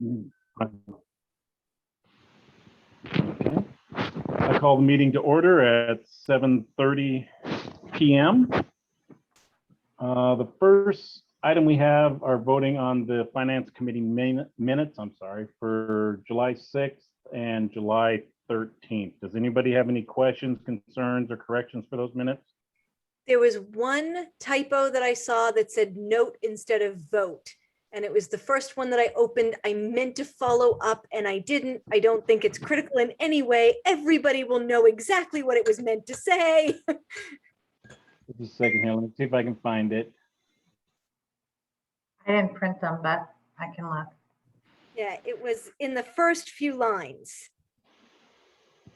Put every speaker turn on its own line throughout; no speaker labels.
Okay. I call the meeting to order at 7:30 p.m. The first item we have are voting on the Finance Committee minutes, for July 6th and July 13th. Does anybody have any questions, concerns, or corrections for those minutes?
There was one typo that I saw that said note instead of vote. And it was the first one that I opened. I meant to follow up and I didn't. I don't think it's critical in any way. Everybody will know exactly what it was meant to say.
Just a second here. Let me see if I can find it.
I didn't print them, but I can look.
Yeah, it was in the first few lines.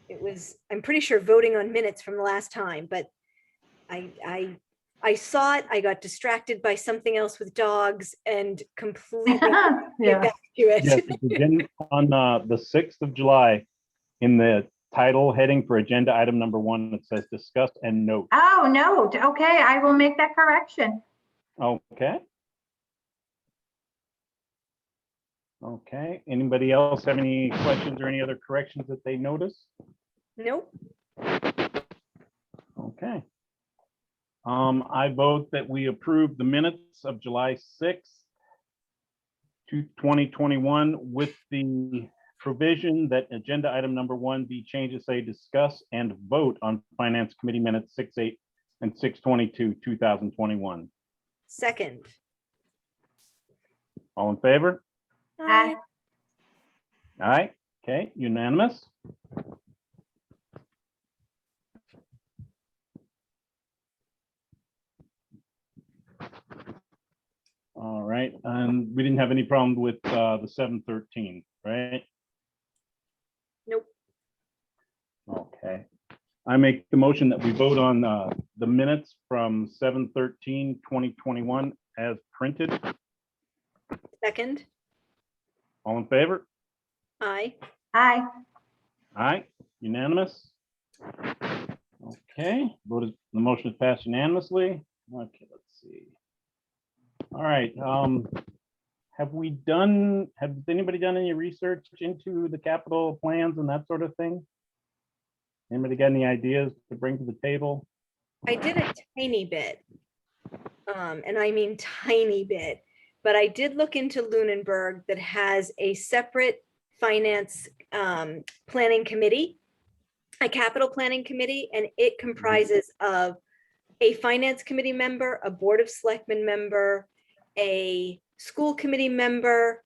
It was, I'm pretty sure, voting on minutes from the last time, but I saw it, I got distracted by something else with dogs and completely get
Yeah.
back to it.
Yes, it begins on the 6th of July. In the title heading for agenda item number 1, it says discuss and note.
Oh, note. Okay, I will make that correction.
Okay. Okay. Anybody else have any questions or any other corrections that they notice?
Nope.
Okay. I vote that we approve the minutes of July 6th, 2021 with the provision that agenda item number 1 be changed to say discuss and vote on Finance Committee minutes 6/8 and 6/22, 2021.
Second.
All in favor?
Aye.
All right. Okay. Unanimous. All right. And we didn't have any problem with the 7/13, right?
Nope.
Okay. I make the motion that we vote on the minutes from 7/13/2021 as printed.
Second.
All in favor?
Aye.
Aye.
All right. Unanimous. Okay. The motion is passed unanimously. Okay. Let's see. All right. Has anybody done any research into the capital plans and that sort of thing? Anybody got any ideas to bring to the table?
I did a tiny bit, and I mean tiny bit, but I did look into Lunenburg that has a separate finance planning committee, a capital planning committee, and it comprises of a finance committee member, a board of selectmen member, a school committee member,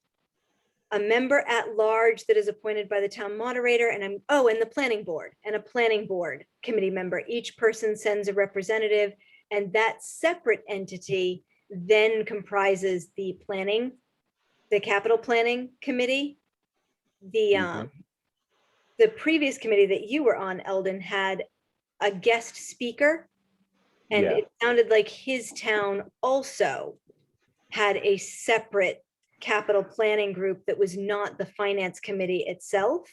a member at large that is appointed by the town moderator, and and the planning board, and a planning board committee member. Each person sends a representative, and that separate entity then comprises the capital planning committee. The previous committee that you were on, Eldon, had a guest speaker, and
Yeah.
it sounded like his town also had a separate capital planning group that was not the finance committee itself.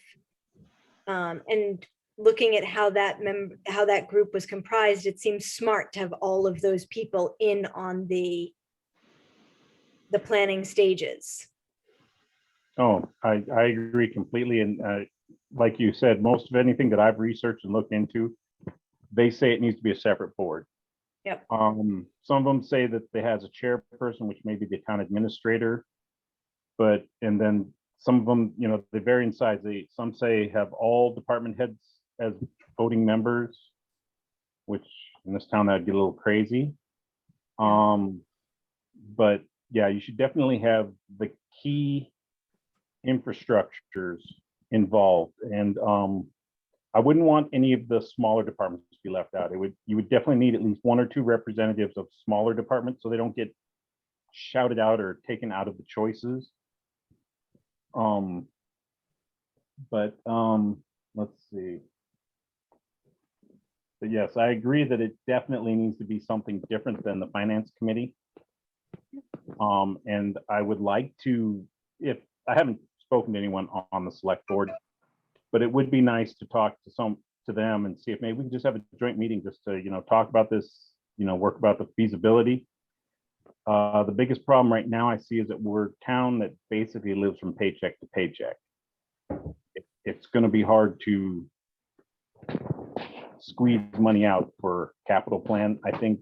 And looking at how that group was comprised, it seems smart to have all of those people in on the planning stages.
Oh, I agree completely. And like you said, most of anything that I've researched and looked into, they say it needs to be a separate board.
Yep.
Some of them say that it has a chairperson, which may be the town administrator. And then some of them, they vary in size. Some say have all department heads as voting members, which in this town that'd get a little crazy. But yeah, you should definitely have the key infrastructures involved. And I wouldn't want any of the smaller departments to be left out. You would definitely need at least 1 or 2 representatives of smaller departments so they don't get shouted out or taken out of the choices. Let's see. But yes, I agree that it definitely needs to be something different than the finance committee. And I would like to, if I haven't spoken to anyone on the select board, but it would be nice to talk to them and see if maybe we can just have a joint meeting just to, talk about this, work about the feasibility. The biggest problem right now I see is that we're a town that basically lives from paycheck to paycheck. It's going to be hard to squeeze money out for capital plan. I think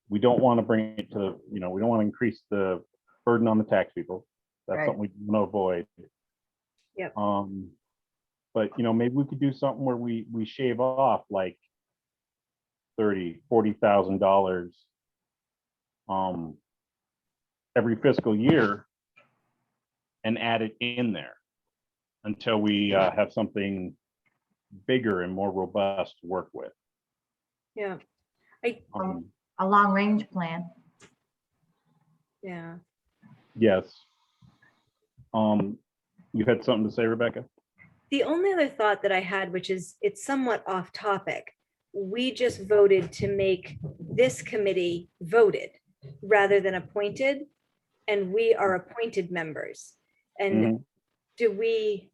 we don't want to bring it to, we don't want to increase the burden on the tax people. That's
Right.
something we want to avoid.
Yep.
But maybe we could do something where we shave off like $30,000-$40,000 every fiscal year and add it in there until we have something bigger and more robust to work with.
Yeah,
Um,
A long-range plan.
yeah.
yes. You had something to say, Rebecca?
The only other thought that I had, which is it's somewhat off topic, we just voted to make this committee voted rather than appointed, and we are appointed members. And
Mhm.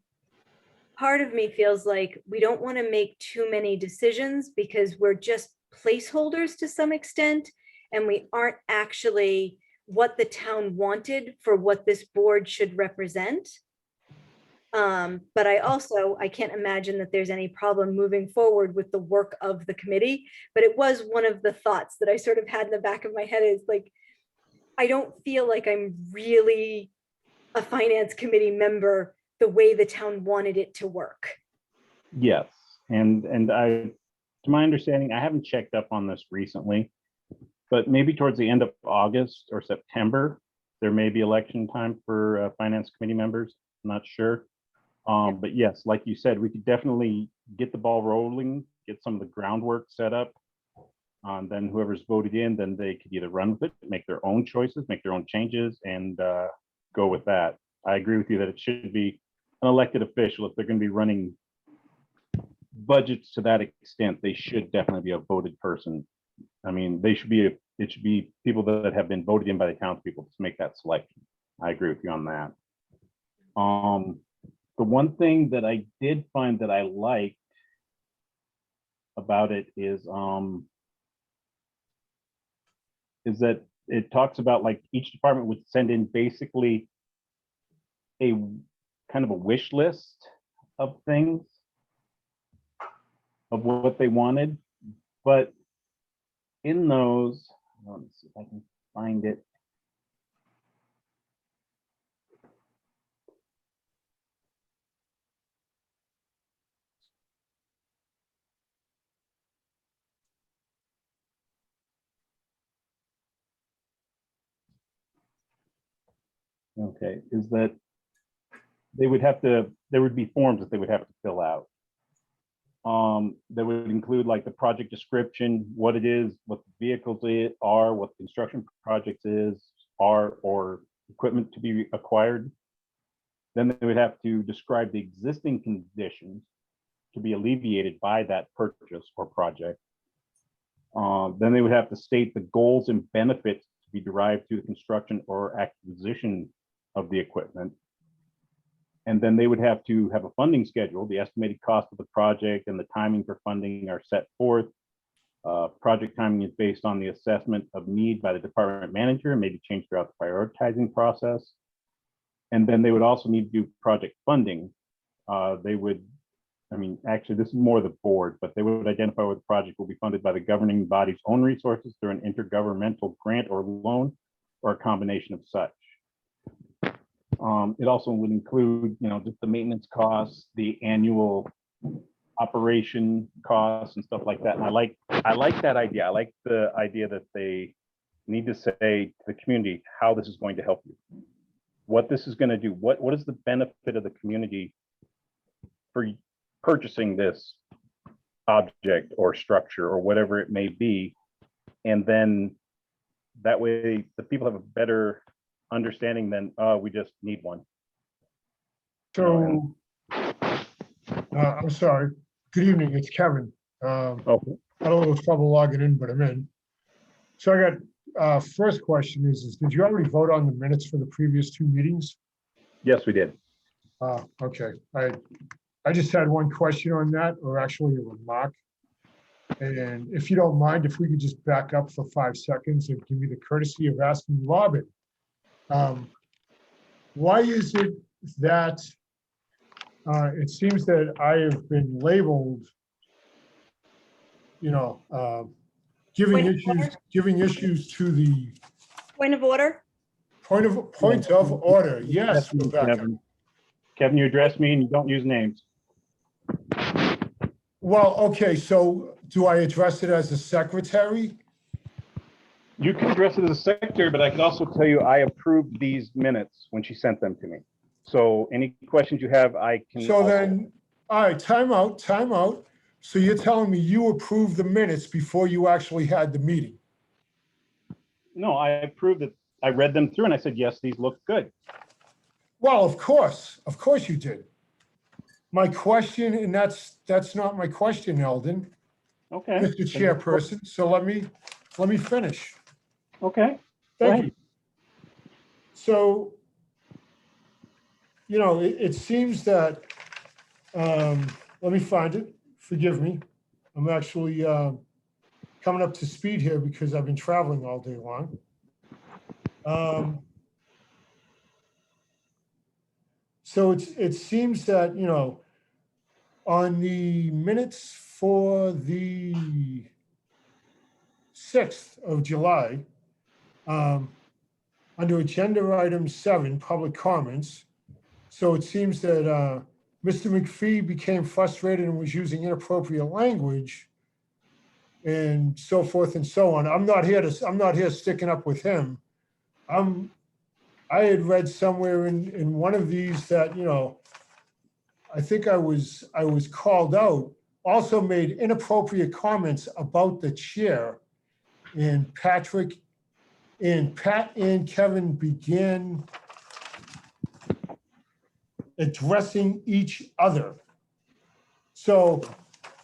part of me feels like we don't want to make too many decisions because we're just placeholders to some extent, and we aren't actually what the town wanted for what this board should represent. But I can't imagine that there's any problem moving forward with the work of the committee. But it was one of the thoughts that I sort of had in the back of my head is like, I don't feel like I'm really a finance committee member the way the town wanted it to work.
Yes, and to my understanding, I haven't checked up on this recently, but maybe towards the end of August or September, there may be election time for finance committee members. I'm not sure. But yes, like you said, we could definitely get the ball rolling, get some of the groundwork set up. Then whoever's voted in, then they could either run with it, make their own choices, make their own changes, and go with that. I agree with you that it should be an elected official. If they're going to be running budgets to that extent, they should definitely be a voted person. I mean, it should be people that have been voted in by the townspeople to make that selection. I agree with you on that. The one thing that I did find that I liked about it is that it talks about like each department would send in basically a kind of a wish list of things of what they wanted, but in those, let me see if I can find it. Okay, is that there would be forms that they would have to fill out. That would include like the project description, what it is, what the vehicles are, what the construction projects are, or equipment to be acquired. Then they would have to describe the existing conditions to be alleviated by that purchase or project. Then they would have to state the goals and benefits to be derived through the construction or acquisition of the equipment. And then they would have to have a funding schedule. The estimated cost of the project and the timing for funding are set forth. Project timing is based on the assessment of need by the department manager and may be changed throughout the prioritizing process. And then they would also need to do project funding. Actually, this is more the board, but they would identify whether the project will be funded by the governing body's own resources through an intergovernmental grant or loan, or a combination of such. It also would include, just the maintenance costs, the annual operation costs and stuff like that. And I like that idea. I like the idea that they need to say to the community how this is going to help you, what this is going to do, what is the benefit of the community for purchasing this object or structure or whatever it may be. And then that way the people have a better understanding than we just need one.
So, I'm sorry. Good evening, it's Kevin. I
Okay.
had a little trouble logging in, but I'm in. So I got, first question is did you already vote on the minutes for the previous two meetings?
Yes, we did.
Okay, I just had one question on that, or actually a remark. And if you don't mind, if we could just back up for 5 seconds and give me the courtesy of asking Robin, why is it that it seems that I have been labeled, giving
Point of
issues to the
Point of order?
point of order? Yes, Rebecca.
Kevin. Kevin, you address me and you don't use names.
Well, okay, so do I address it as a secretary?
You can address it as a secretary, but I can also tell you I approved these minutes when she sent them to me. So any questions you have, I can.
So then, all right, time out. So you're telling me you approved the minutes before you actually had the meeting?
No, I approved it. I read them through and I said, yes, these look good.
Well, of course you did. My question, and that's not my question, Eldon,
Okay.
Mr. Chairperson, so let me finish.
Okay.
Thank you. So, it seems that, let me find it, forgive me. I'm actually coming up to speed here because I've been traveling all day long. So it seems that, on the minutes for the 6th of July, under agenda item 7, public comments. So it seems that Mr. McPhee became frustrated and was using inappropriate language and so forth and so on. I'm not here sticking up with him. I had read somewhere in one of these that, I think I was called out, also made inappropriate comments about the chair, and Pat and Kevin began addressing each other. So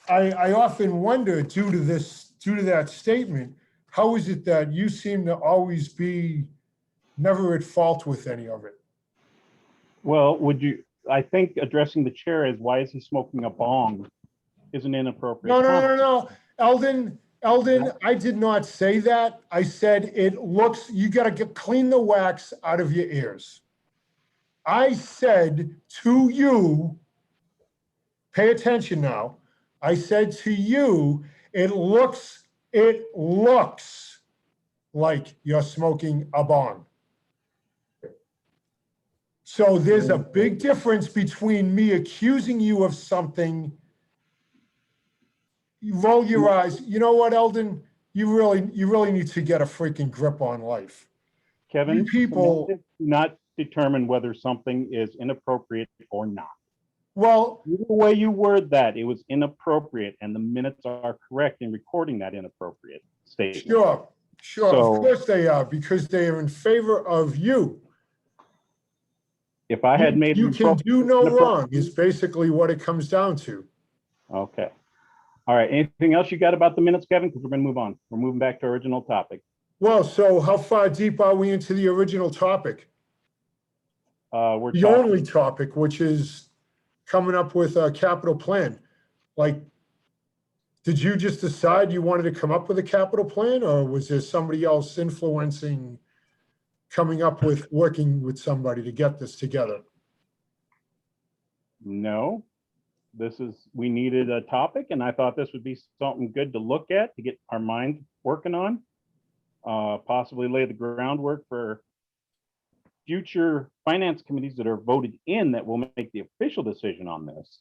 I often wonder, due to that statement, how is it that you seem to always be never at fault with any of it?
Well, I think addressing the chair as why is he smoking a bong is an inappropriate.
No. Eldon, I did not say that. I said you got to clean the wax out of your ears. I said to you, pay attention now. I said to you, it looks like you're smoking a bong. So there's a big difference between me accusing you of something. You roll your eyes. You know what, Eldon? You really need to get a freaking grip on life.
Kevin,
You people
do not determine whether something is inappropriate or not.
Well,
either way you word that, it was inappropriate, and the minutes are correct in recording that inappropriate statement.
Sure.
So,
of course they are, because they are in favor of you.
If I had made
you can do no wrong is basically what it comes down to.
Okay. All right. Anything else you got about the minutes, Kevin? Because we're going to move on. We're moving back to our original topic.
Well, so how far deep are we into the original topic?
We're
the only topic, which is coming up with a capital plan. Like, did you just decide you wanted to come up with a capital plan, or was there somebody else influencing coming up with, working with somebody to get this together?
No, we needed a topic, and I thought this would be something good to look at to get our mind working on, possibly lay the groundwork for future finance committees that are voted in that will make the official decision on this.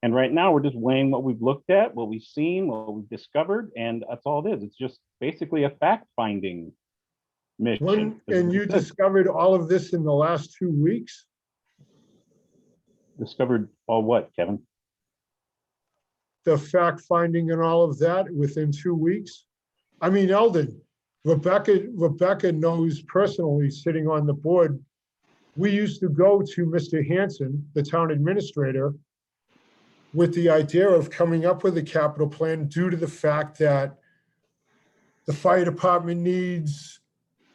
And right now we're just weighing what we've looked at, what we've seen, what we've discovered, and that's all it is. It's just basically a fact-finding mission.
And you discovered all of this in the last 2 weeks?
Discovered all what, Kevin?
The fact-finding and all of that within 2 weeks? I mean, Eldon, Rebecca knows personally, sitting on the board, we used to go to Mr. Hanson, the town administrator, with the idea of coming up with a capital plan due to the fact that the fire department needs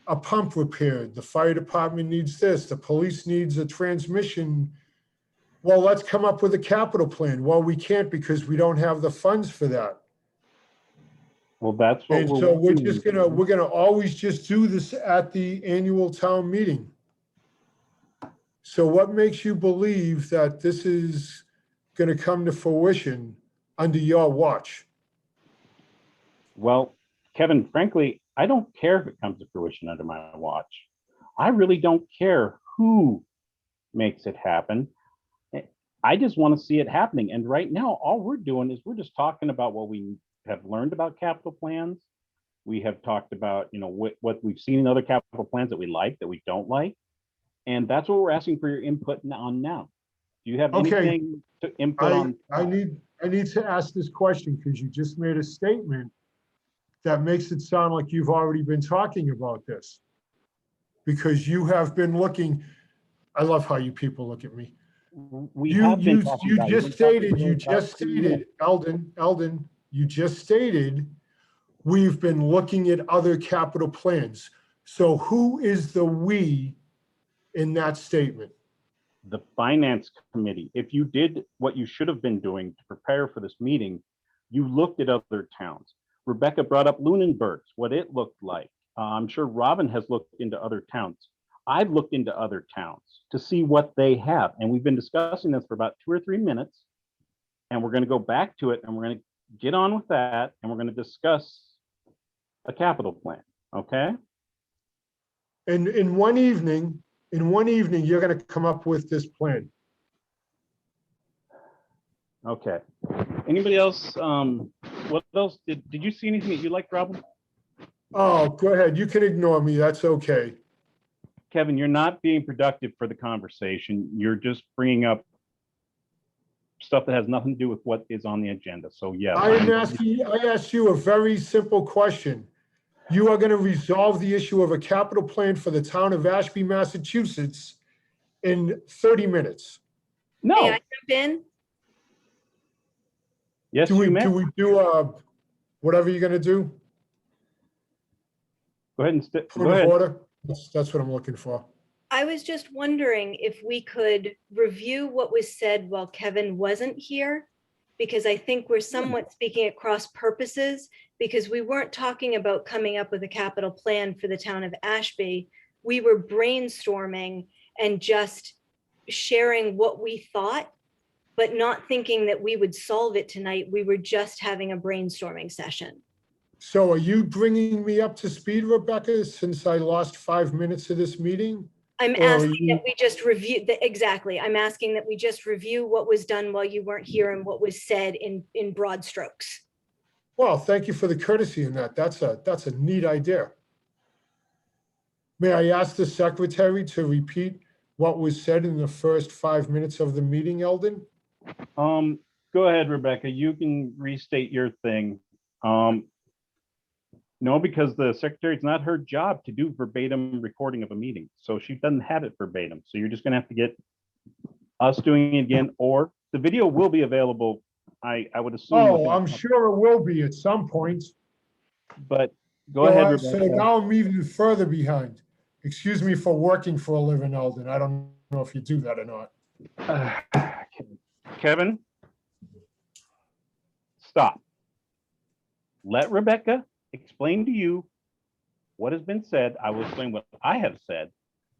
a pump repaired, the fire department needs this, the police needs a transmission. Well, let's come up with a capital plan. Well, we can't because we don't have the funds for that.
Well, that's what
And
we're.
so we're
working
just
on.
we're gonna always just do this at the annual town meeting. So what makes you believe that this is gonna come to fruition under your watch?
Well, Kevin, frankly, I don't care if it comes to fruition under my watch. I really don't care who makes it happen. I just want to see it happening. And right now, all we're doing is we're just talking about what we have learned about capital plans. We have talked about, what we've seen in other capital plans that we like, that we don't like. And that's what we're asking for your input on now. Do you have
Okay.
anything to input on?
I need to ask this question because you just made a statement that makes it sound like you've already been talking about this. Because you have been looking, I love how you people look at me.
We
You,
have been
you,
talking
you
about it. We've
just
been talking
stated,
for
you
about
just
2 minutes.
stated, Eldon, you just stated, we've been looking at other capital plans. So who is the "we" in that statement?
The finance committee, if you did what you should have been doing to prepare for this meeting, you looked at other towns. Rebecca brought up Lunenburg's, what it looked like. I'm sure Robin has looked into other towns. I've looked into other towns to see what they have. And we've been discussing this for about 2 or 3 minutes. And we're going to go back to it and we're going to get on with that. And we're going to discuss a capital plan. Okay.
And in one evening, you're gonna come up with this plan.
Okay. Anybody else? What else? Did you see anything that you liked, Robin?
Oh, go ahead, you can ignore me, that's okay.
Kevin, you're not being productive for the conversation. You're just bringing up stuff that has nothing to do with what is on the agenda. So yes.
I asked you a very simple question. You are gonna resolve the issue of a capital plan for the town of Ashby, Massachusetts in 30 minutes.
May
No.
I jump in?
Yes,
Do we,
you may.
do we do, whatever you're gonna do?
Go ahead and
Point
go
of
ahead.
order? That's what I'm looking for.
I was just wondering if we could review what was said while Kevin wasn't here, because I think we're somewhat speaking at cross purposes, because we weren't talking about coming up with a capital plan for the town of Ashby. We were brainstorming and just sharing what we thought, but not thinking that we would solve it tonight. We were just having a brainstorming session.
So are you bringing me up to speed, Rebecca, since I lost 5 minutes of this meeting?
I'm
Or are
asking
you-
that we just review, exactly. I'm asking that we just review what was done while you weren't here and what was said in broad strokes.
Well, thank you for the courtesy in that. That's a neat idea. May I ask the secretary to repeat what was said in the first 5 minutes of the meeting, Eldon?
Go ahead, Rebecca. You can restate your thing. No, because the secretary, it's not her job to do verbatim recording of a meeting. So she doesn't have it verbatim. So you're just gonna have to get us doing it again, or the video will be available. I would assume.
Oh,
within-
I'm sure it will be at some point.
But go ahead,
So
Rebecca.
now I'm even further behind. Excuse me for working for a living, Eldon. I don't know if you do that or not.
Kevin, stop. Let Rebecca explain to you what has been said. I will explain what I have said,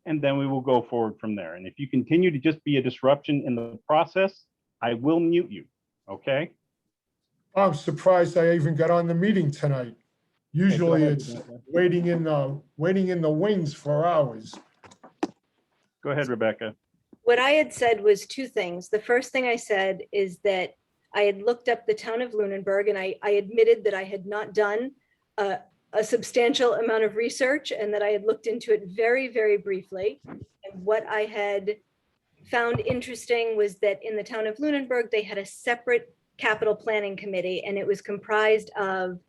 and then we will go forward from there. And if you continue to just be a disruption in the process, I will mute you, okay?
I'm surprised I even got on the meeting tonight. Usually
ahead,
it's
Rebecca.
waiting in the wings for hours.
Go ahead, Rebecca.
What I had said was two things. The first thing I said is that I had looked up the town of Lunenburg, and I admitted that I had not done a substantial amount of research and that I had looked into it very, very briefly. And what I had found interesting was that in the town of Lunenburg, they had a separate capital planning committee, and it was comprised of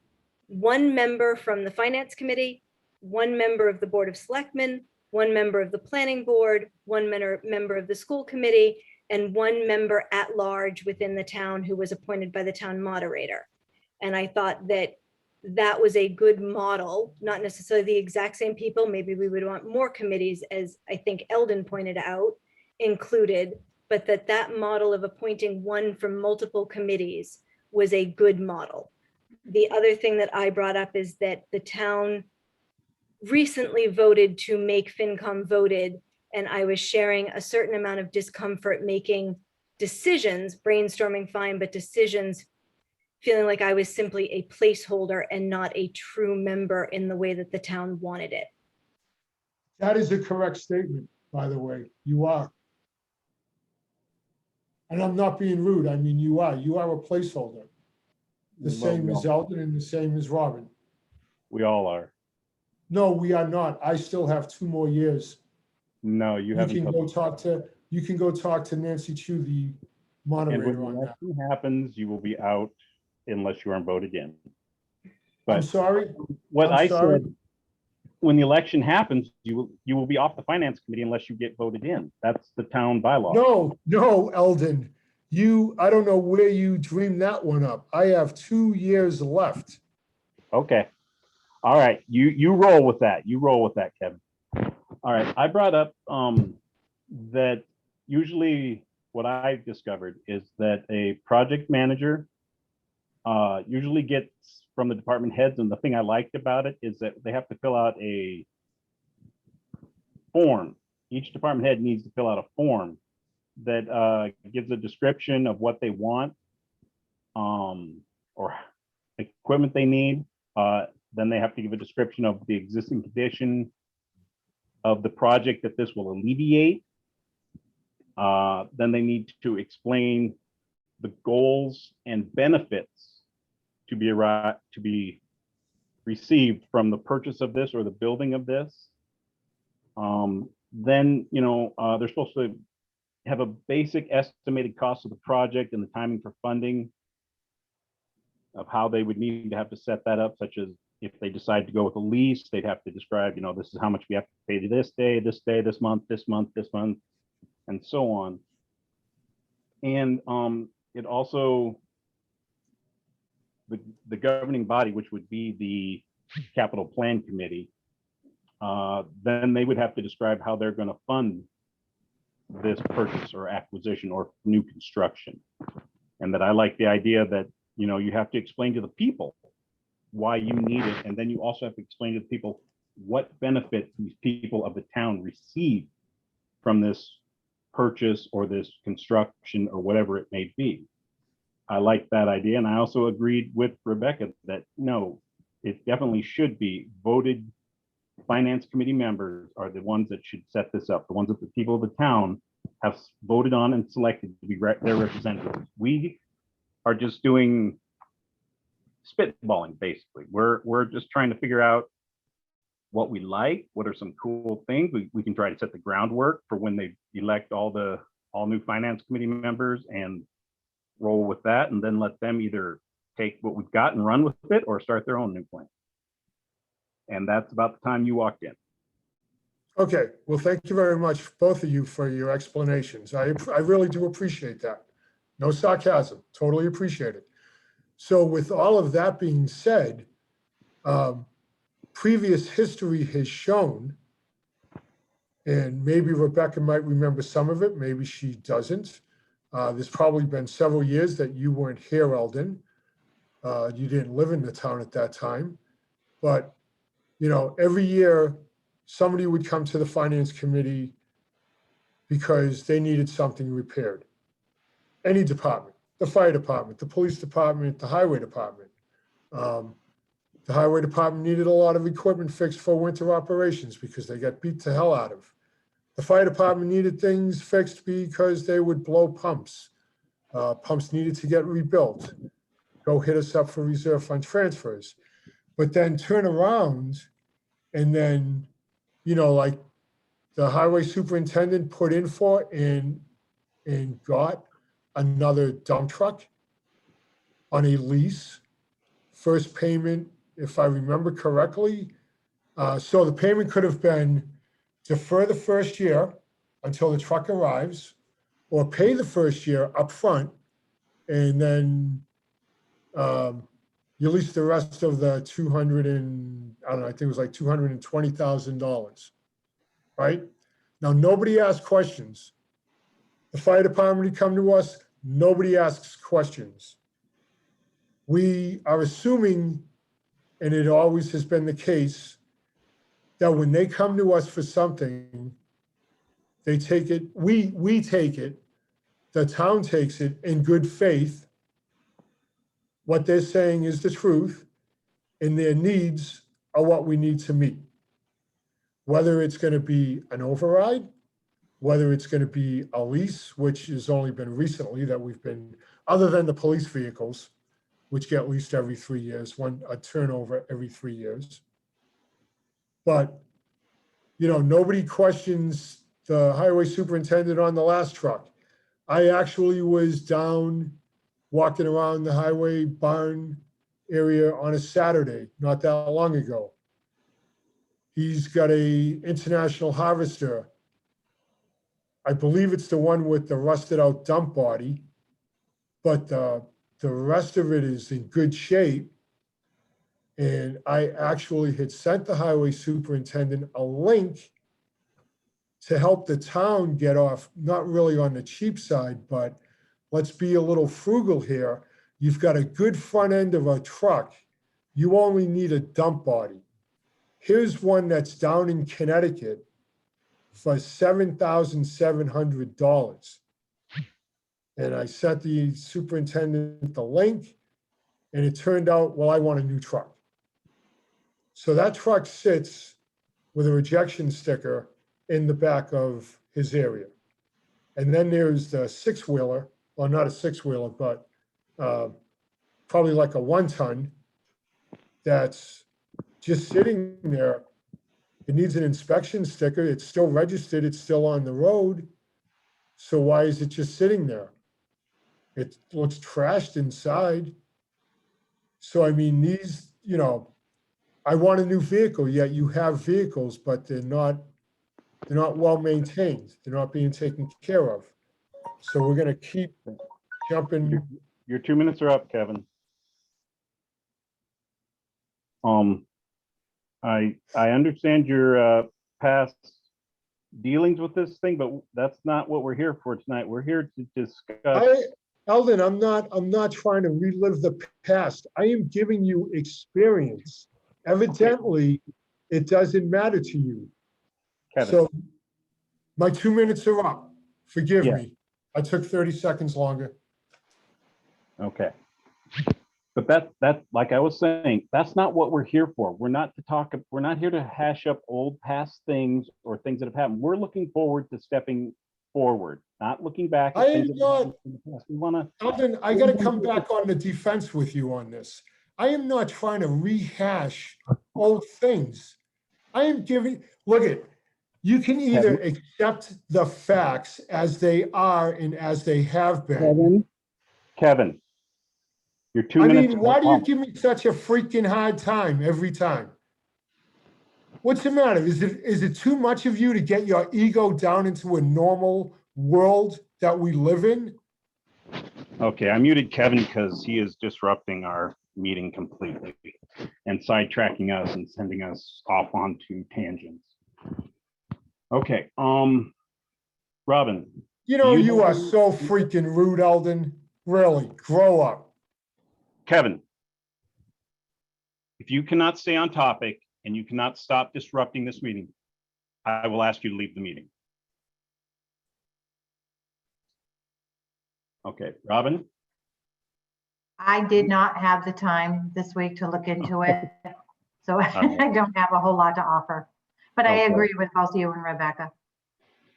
one member from the finance committee, one member of the board of selectmen, one member of the planning board, one member of the school committee, and one member at large within the town who was appointed by the town moderator. And I thought that that was a good model, not necessarily the exact same people. Maybe we would want more committees, as I think Eldon pointed out, included, but that model of appointing one from multiple committees was a good model. The other thing that I brought up is that the town recently voted to make FinCom voted, and I was sharing a certain amount of discomfort making decisions, brainstorming fine, but decisions, feeling like I was simply a placeholder and not a true member in the way that the town wanted it.
That is a correct statement, by the way. You are. And I'm not being rude. I mean, you are. You are a placeholder. The same as Eldon and the same as Robin.
We all are.
No, we are not. I still have 2 more years.
No, you
You
haven't.
can go talk to Nancy Chu, the
And
moderator
when
on
the
that.
election happens, you will be out unless you aren't voted in.
I'm
But
sorry.
what
I'm
I
sorry.
said, when the election happens, you will be off the finance committee unless you get voted in. That's the town bylaw.
No, Eldon. I don't know where you dreamed that one up. I have 2 years left.
Okay. All right. You roll with that. You roll with that, Kevin. All right. I brought up that usually what I've discovered is that a project manager usually gets from the department heads, and the thing I liked about it is that they have to fill out a form. Each department head needs to fill out a form that gives a description of what they want or equipment they need. Then they have to give a description of the existing condition of the project that this will alleviate. Then they need to explain the goals and benefits to be received from the purchase of this or the building of this. Then, they're supposed to have a basic estimated cost of the project and the timing for funding of how they would need to have to set that up, such as if they decide to go with a lease, they'd have to describe, this is how much we have to pay to this day, this month, and so on. And it also, the governing body, which would be the capital plan committee, then they would have to describe how they're going to fund this purchase or acquisition or new construction. And that I like the idea that, you have to explain to the people why you need it. And then you also have to explain to the people what benefit these people of the town receive from this purchase or this construction or whatever it may be. I like that idea. And I also agreed with Rebecca that no, it definitely should be voted. Finance committee members are the ones that should set this up, the ones that the people of the town have voted on and selected to be their representatives. We are just doing spitballing, basically. We're just trying to figure out what we like, what are some cool things. We can try to set the groundwork for when they elect all new finance committee members and roll with that, and then let them either take what we've got and run with it or start their own new plan. And that's about the time you walked in.
Okay, well, thank you very much, both of you, for your explanations. I really do appreciate that. No sarcasm, totally appreciate it. So with all of that being said, previous history has shown, and maybe Rebecca might remember some of it, maybe she doesn't. There's probably been several years that you weren't here, Eldon. You didn't live in the town at that time. But, every year somebody would come to the finance committee because they needed something repaired. Any department, the fire department, the police department, the highway department. The highway department needed a lot of equipment fixed for winter operations because they got beat to hell out of. The fire department needed things fixed because they would blow pumps. Pumps needed to get rebuilt. Go hit us up for reserve fund transfers. But then turn around and then, like the highway superintendent put in for and got another dump truck on a lease. First payment, if I remember correctly. So the payment could have been defer the first year until the truck arrives, or pay the first year up front, and then you lease the rest of the I think it was like $220,000, right? Now, nobody asked questions. The fire department would come to us, nobody asks questions. we are assuming, and it always has been the case, that when they come to us for something, they take it, we take it, the town takes it in good faith. What they're saying is the truth, and their needs are what we need to meet. Whether it's gonna be an override, whether it's gonna be a lease, which has only been recently that we've been, other than the police vehicles, which get leased every 3 years, a turnover every 3 years. But, nobody questions the highway superintendent on the last truck. I actually was down walking around the highway barn area on a Saturday, not that long ago. He's got a International Harvester. I believe it's the one with the rusted out dump body, but the rest of it is in good shape. And I actually had sent the highway superintendent a link to help the town get off, not really on the cheap side, but let's be a little frugal here. You've got a good front end of a truck. You only need a dump body. Here's one that's down in Connecticut for $7,700. And I sent the superintendent the link, and it turned out, well, I want a new truck. So that truck sits with a rejection sticker in the back of his area. And then there's the six-wheeler, well, not a six-wheeler, but probably like a 1-ton that's just sitting there. It needs an inspection sticker. It's still registered. It's still on the road. So why is it just sitting there? It looks trashed inside. So, I mean, these, I want a new vehicle, yet you have vehicles, but they're not well maintained. They're not being taken care of. So we're gonna keep jumping.
Your 2 minutes are up, Kevin. I understand your past dealings with this thing, but that's not what we're here for tonight. We're here to discuss.
Eldon, I'm not trying to relive the past. I am giving you experience. Evidently, it doesn't matter to you.
Kevin,
So my 2 minutes are up. Forgive
Yeah.
me. I took 30 seconds longer.
okay. But that, like I was saying, that's not what we're here for. We're not here to hash up old past things or things that have happened. We're looking forward to stepping forward, not looking back at
I
things
am
that have
not,
happened in the past. We wanna,
Eldon, I gotta come back on the defense with you on this. I am not trying to rehash old things. I am giving, look at, you can either accept the facts as they are and as they have been.
Kevin, your 2
I
minutes.
mean, why
are
do you
up.
give me such a freaking hard time every time? What's the matter? Is it too much of you to get your ego down into a normal world that we live in?
Okay, I muted Kevin because he is disrupting our meeting completely and sidetracking us and sending us off onto tangents. Okay, Robin,
You are so freaking rude, Eldon. Really, grow up.
Kevin, if you cannot stay on topic and you cannot stop disrupting this meeting, I will ask you to leave the meeting. Okay, Robin?
I did not have the time this week to look into it. So I don't have a whole lot to offer, but I
Okay.
agree with both you and Rebecca.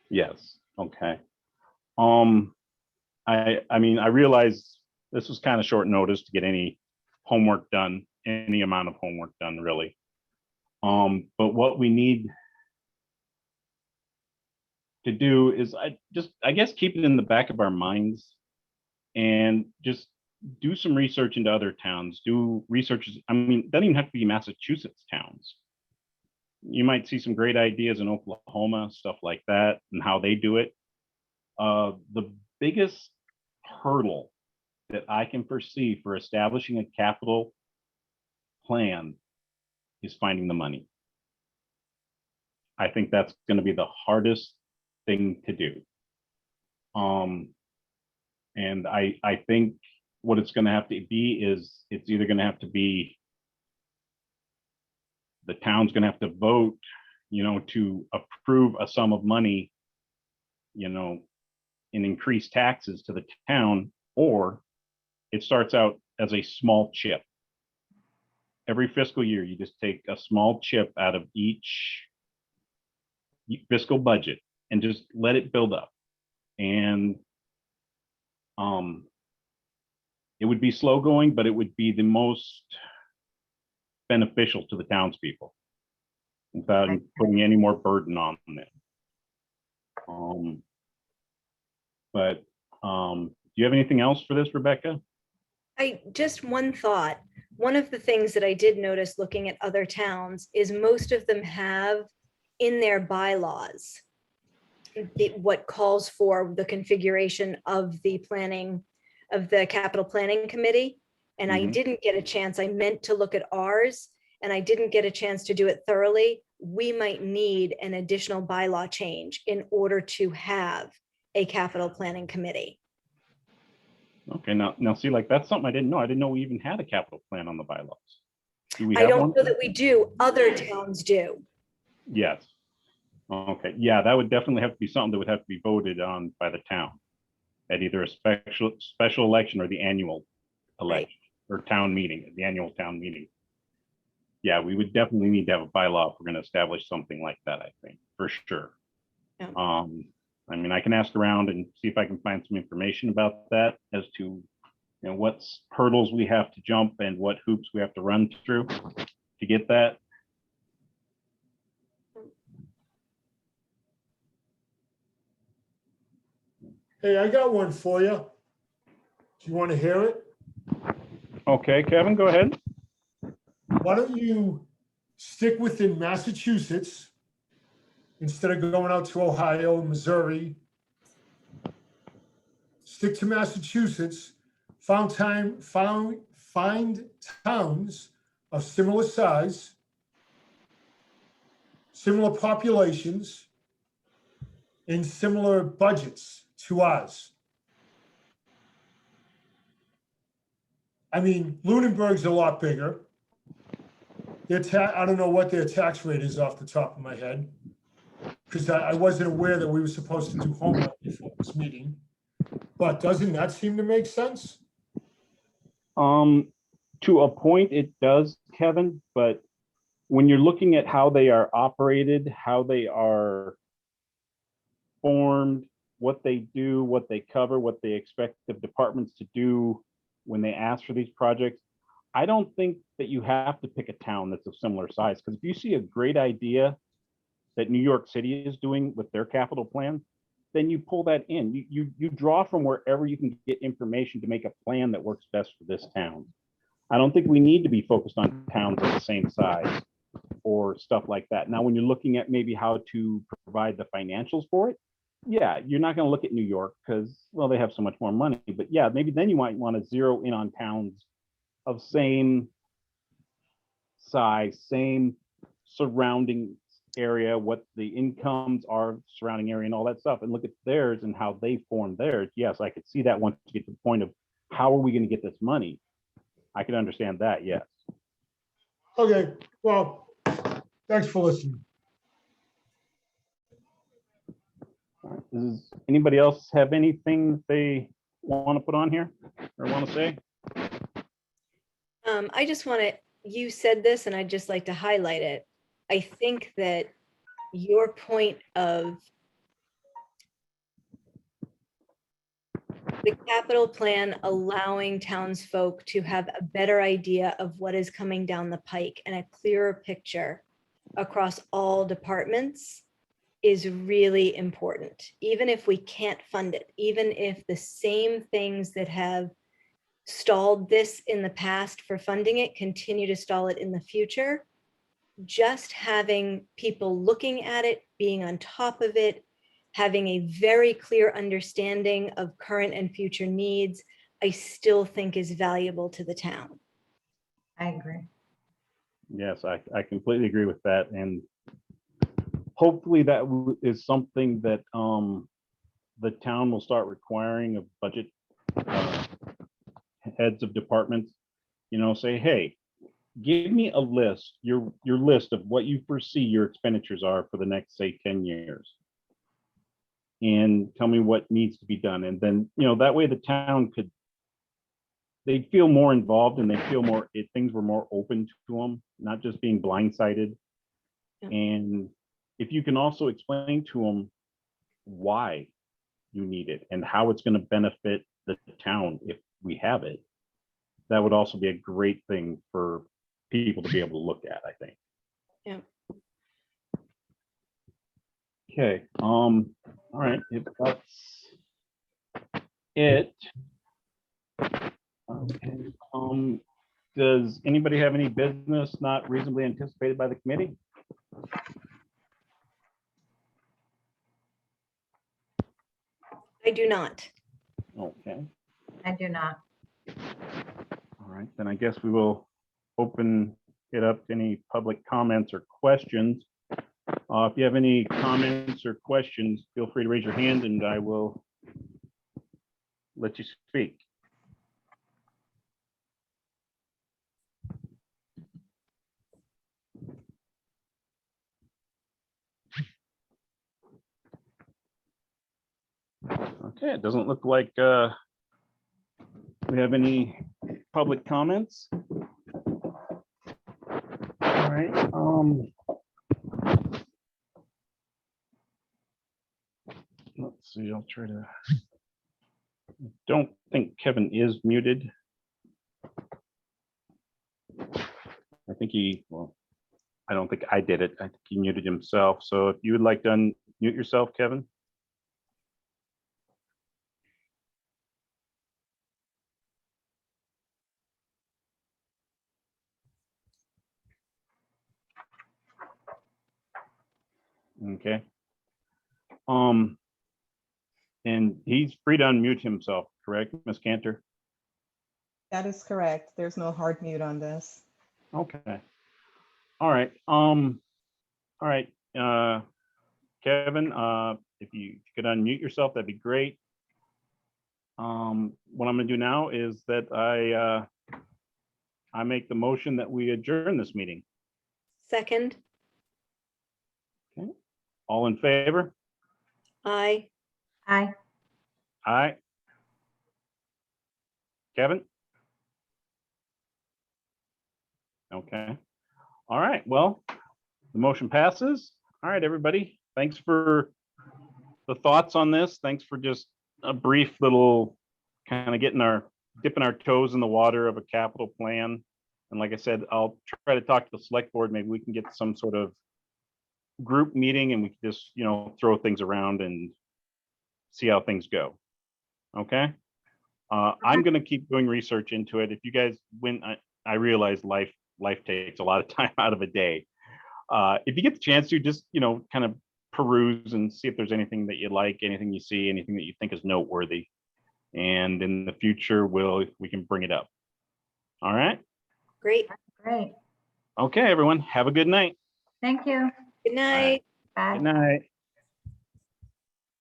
Yes, okay. I mean, I realize this was kind of short notice to get any homework done, any amount of homework done, really. But what we need to do is I guess keep it in the back of our minds and just do some research into other towns, do researches. I mean, it doesn't even have to be Massachusetts towns. You might see some great ideas in Oklahoma, stuff like that, and how they do it. The biggest hurdle that I can foresee for establishing a capital plan is finding the money. I think that's going to be the hardest thing to do. And I think what it's gonna have to be is, it's either gonna have to be, the town's gonna have to vote, to approve a sum of money, and increase taxes to the town, or it starts out as a small chip. Every fiscal year, you just take a small chip out of each fiscal budget and just let it build up. And it would be slow going, but it would be the most beneficial to the townspeople without putting any more burden on them. Do you have anything else for this, Rebecca?
Just one thought. One of the things that I did notice looking at other towns is most of them have in their bylaws what calls for the configuration of the planning, of the capital planning committee. And I didn't get a chance. I meant to look at ours and I didn't get a chance to do it thoroughly. We might need an additional bylaw change in order to have a capital planning committee.
Okay, now see, like, that's something I didn't know. I didn't know we even had a capital plan on the bylaws. Do we
I
have
don't
one?
know that we do. Other towns do.
Yes. Okay, yeah, that would definitely have to be something that would have to be voted on by the town at either a special election or the annual election or town meeting, the annual town meeting. Yeah, we would definitely need to have a bylaw if we're going to establish something like that, I think, for sure.
Yeah.
I mean, I can ask around and see if I can find some information about that as to, what hurdles we have to jump and what hoops we have to run through to get that.
Hey, I got one for you. Do you want to hear it?
Okay, Kevin, go ahead.
Why don't you stick within Massachusetts instead of going out to Ohio and Missouri? Stick to Massachusetts, find towns of similar size, similar populations, and similar budgets to ours. I mean, Lunenburg's a lot bigger. I don't know what their tax rate is off the top of my head, because I wasn't aware that we were supposed to do homework before this meeting. But doesn't that seem to make sense?
To a point, it does, Kevin, but when you're looking at how they are operated, how they are formed, what they do, what they cover, what they expect the departments to do when they ask for these projects, I don't think that you have to pick a town that's of similar size, because if you see a great idea that New York City is doing with their capital plan, then you pull that in. You draw from wherever you can get information to make a plan that works best for this town. I don't think we need to be focused on towns of the same size or stuff like that. Now, when you're looking at maybe how to provide the financials for it, yeah, you're not going to look at New York because, well, they have so much more money. But yeah, maybe then you might want to zero in on towns of same size, same surrounding area, what the incomes are, surrounding area and all that stuff, and look at theirs and how they form theirs. Yes, I could see that once you get to the point of how are we going to get this money. I can understand that, yes.
Okay, well, thanks for listening.
Does anybody else have anything they want to put on here or want to say?
I just want to, you said this and I'd just like to highlight it. I think that your point of the capital plan allowing townsfolk to have a better idea of what is coming down the pike and a clearer picture across all departments is really important. Even if we can't fund it, even if the same things that have stalled this in the past for funding it continue to stall it in the future, just having people looking at it, being on top of it, having a very clear understanding of current and future needs, I still think is valuable to the town.
I agree.
Yes, I completely agree with that. And hopefully that is something that the town will start requiring of budget heads of departments, say, hey, give me a list, your list of what you foresee your expenditures are for the next, say, 10 years. And tell me what needs to be done. And then, that way the town they'd feel more involved and they feel more, things were more open to them, not just being blindsided.
Yeah.
And if you can also explain to them why you need it and how it's going to benefit the town if we have it, that would also be a great thing for people to be able to look at, I think.
Yeah.
Okay, all right, if that's it. Okay, does anybody have any business not reasonably anticipated by the committee?
I do not.
Okay,
I do not.
all right, then I guess we will open it up to any public comments or questions. If you have any comments or questions, feel free to raise your hand and I will let you speak. Okay, it doesn't look like we have any public comments. All right. Let's see, I'll try to. Don't think Kevin is muted. I think well, I don't think I did it. I think he muted himself. So if you would like to unmute yourself, Kevin. Okay. And he's free to unmute himself, correct, Ms. Cantor?
That is correct. There's no hard mute on this.
Okay. All right. All right. Kevin, if you could unmute yourself, that'd be great. What I'm gonna do now is that I make the motion that we adjourn this meeting.
Second,
Okay. All in favor?
aye.
Aye.
Aye. Kevin? Okay. All right. Well, the motion passes. All right, everybody. Thanks for the thoughts on this. Thanks for just a brief little kind of dipping our toes in the water of a capital plan. And like I said, I'll try to talk to the select board. Maybe we can get some sort of group meeting and we can just, throw things around and see how things go. Okay. I'm going to keep doing research into it. If you guys, I realize life takes a lot of time out of a day. If you get the chance to just, kind of peruse and see if there's anything that you like, anything you see, anything that you think is noteworthy. And in the future, we can bring it up. All right.
Great.
Great.
Okay, everyone. Have a good night.
Thank you.
Good night.
Bye.
Good night.